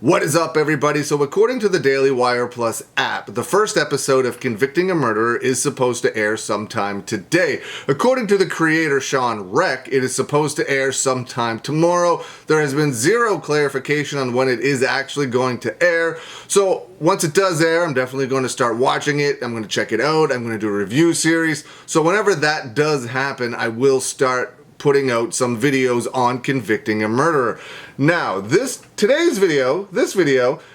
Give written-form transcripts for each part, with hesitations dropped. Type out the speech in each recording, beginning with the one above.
What is up, everybody? So according to the Daily Wire Plus app, the first episode of Convicting a Murderer is supposed to air sometime today. According to the creator Sean Reck, it is supposed to air sometime tomorrow. There has been zero clarification on when it is actually going to air. So once it does air, I'm definitely going to start watching it. I'm going to check it out. I'm going to do a review series. So whenever that does happen, I will start putting out some videos on Convicting a Murderer. Now, this video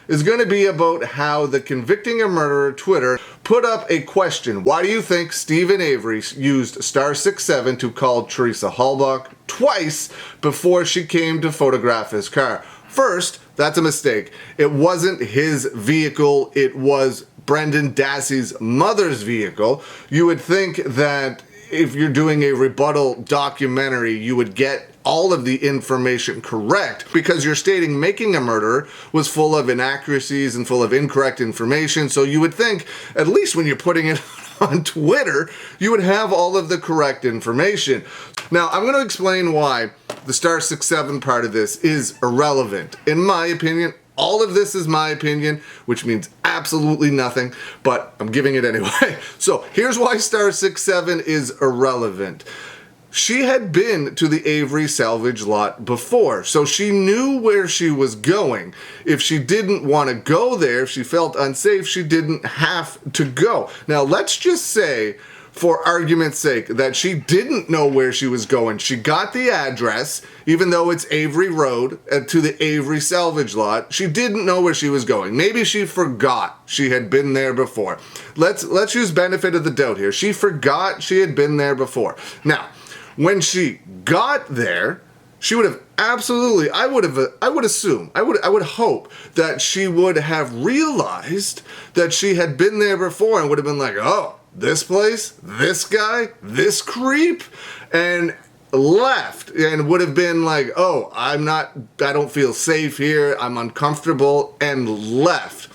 is going to be about how the Convicting a Murderer Twitter put up a question. Why do you think Stephen Avery used *67 to call Teresa Halbach twice before she came to photograph his car? First, that's a mistake. It wasn't his vehicle, it was Brendan Dassey's mother's vehicle. You would think that if you're doing a rebuttal documentary, you would get all of the information correct, because you're stating making a murderer was full of inaccuracies and full of incorrect information. So you would think, at least when you're putting it on Twitter, you would have all of the correct information. Now, I'm going to explain why the *67 part of this is irrelevant. In my opinion, all of this is my opinion, which means absolutely nothing, but I'm giving it anyway. So here's why *67 is irrelevant. She had been to the Avery salvage lot before, so she knew where she was going. If she didn't want to go there, if she felt unsafe, she didn't have to go. Now, let's just say, for argument's sake, that she didn't know where she was going. She got the address, even though it's Avery Road, to the Avery salvage lot. She didn't know where she was going. Maybe she forgot she had been there before. Let's use benefit of the doubt here. She forgot she had been there before. Now, when she got there, she would have absolutely, I would hope that she would have realized that she had been there before and would have been like, oh, this place, this guy, this creep, and left, and would have been like, oh, I don't feel safe here, I'm uncomfortable, and left.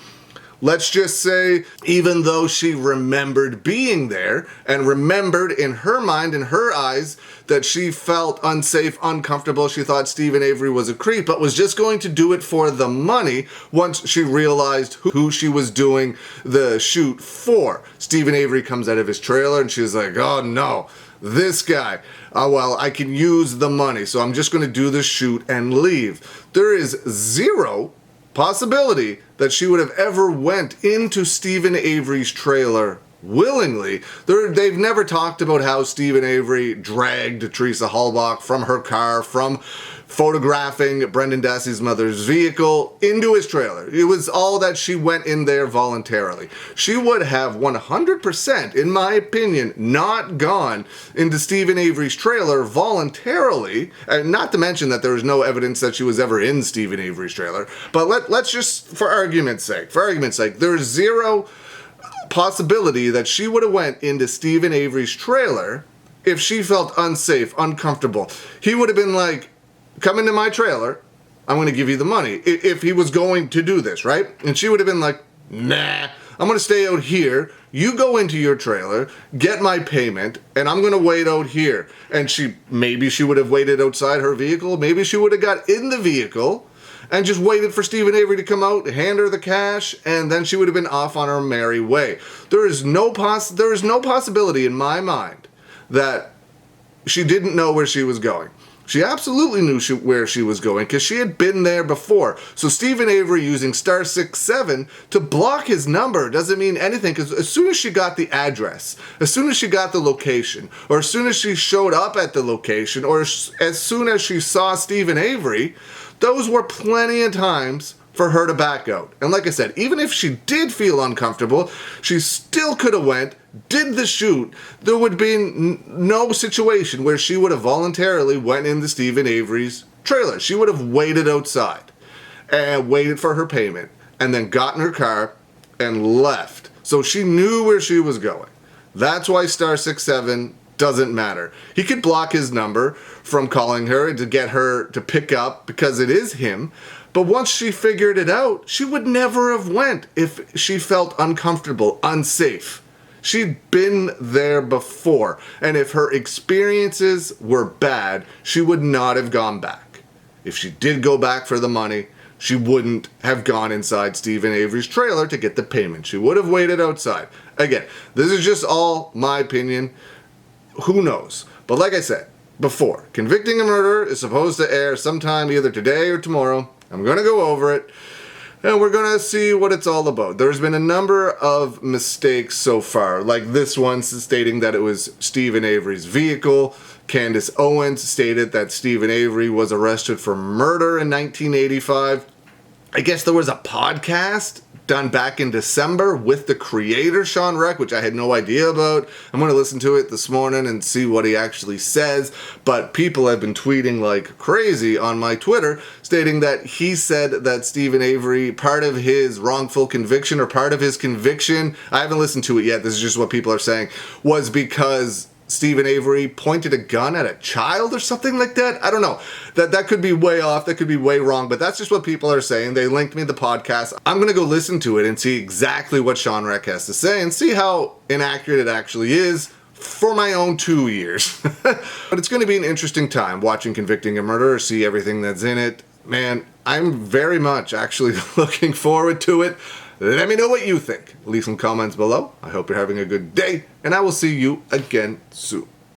Let's just say, even though she remembered being there and remembered in her mind, in her eyes, that she felt unsafe, uncomfortable, she thought Stephen Avery was a creep, but was just going to do it for the money once she realized who she was doing the shoot for. Stephen Avery comes out of his trailer and she's like, oh no, this guy. Oh, well, I can use the money, so I'm just going to do the shoot and leave. There is zero possibility that she would have ever went into Stephen Avery's trailer willingly. They've never talked about how Stephen Avery dragged Teresa Halbach from her car, from photographing Brendan Dassey's mother's vehicle into his trailer. It was all that she went in there voluntarily. She would have 100%, in my opinion, not gone into Stephen Avery's trailer voluntarily, and not to mention that there was no evidence that she was ever in Stephen Avery's trailer. But let's just, for argument's sake, there's zero possibility that she would have went into Stephen Avery's trailer if she felt unsafe, uncomfortable. He would have been like, come into my trailer, I'm going to give you the money, if he was going to do this, right? And she would have been like, nah, I'm going to stay out here, you go into your trailer, get my payment, and I'm going to wait out here. And maybe she would have waited outside her vehicle, maybe she would have got in the vehicle and just waited for Stephen Avery to come out, hand her the cash, and then she would have been off on her merry way. There is no possibility in my mind that she didn't know where she was going. She absolutely knew where she was going, because she had been there before. So Stephen Avery using *67 to block his number doesn't mean anything, because as soon as she got the address, as soon as she got the location, or as soon as she showed up at the location, or as soon as she saw Stephen Avery, those were plenty of times for her to back out. And like I said, even if she did feel uncomfortable, she still could have went, did the shoot. There would be no situation where she would have voluntarily went into Stephen Avery's trailer. She would have waited outside and waited for her payment and then got in her car and left. So she knew where she was going. That's why *67 doesn't matter. He could block his number from calling her to get her to pick up because it is him. But once she figured it out, she would never have went if she felt uncomfortable, unsafe. She'd been there before, and if her experiences were bad, she would not have gone back. If she did go back for the money, she wouldn't have gone inside Stephen Avery's trailer to get the payment. She would have waited outside. Again, this is just all my opinion. Who knows? But like I said before, Convicting a Murderer is supposed to air sometime either today or tomorrow. I'm going to go over it, and we're going to see what it's all about. There's been a number of mistakes so far, like this one stating that it was Stephen Avery's vehicle. Candace Owens stated that Stephen Avery was arrested for murder in 1985. I guess there was a podcast done back in December with the creator, Sean Reck, which I had no idea about. I'm going to listen to it this morning and see what he actually says. But people have been tweeting like crazy on my Twitter, stating that he said that Stephen Avery, part of his wrongful conviction or part of his conviction, I haven't listened to it yet, this is just what people are saying, was because Stephen Avery pointed a gun at a child or something like that. I don't know. That could be way off. That could be way wrong. But that's just what people are saying. They linked me the podcast. I'm going to go listen to it and see exactly what Sean Reck has to say and see how inaccurate it actually is for my own 2 years. But it's going to be an interesting time watching Convicting a Murderer, see everything that's in it. Man, I'm very much actually looking forward to it. Let me know what you think. Leave some comments below. I hope you're having a good day, and I will see you again soon.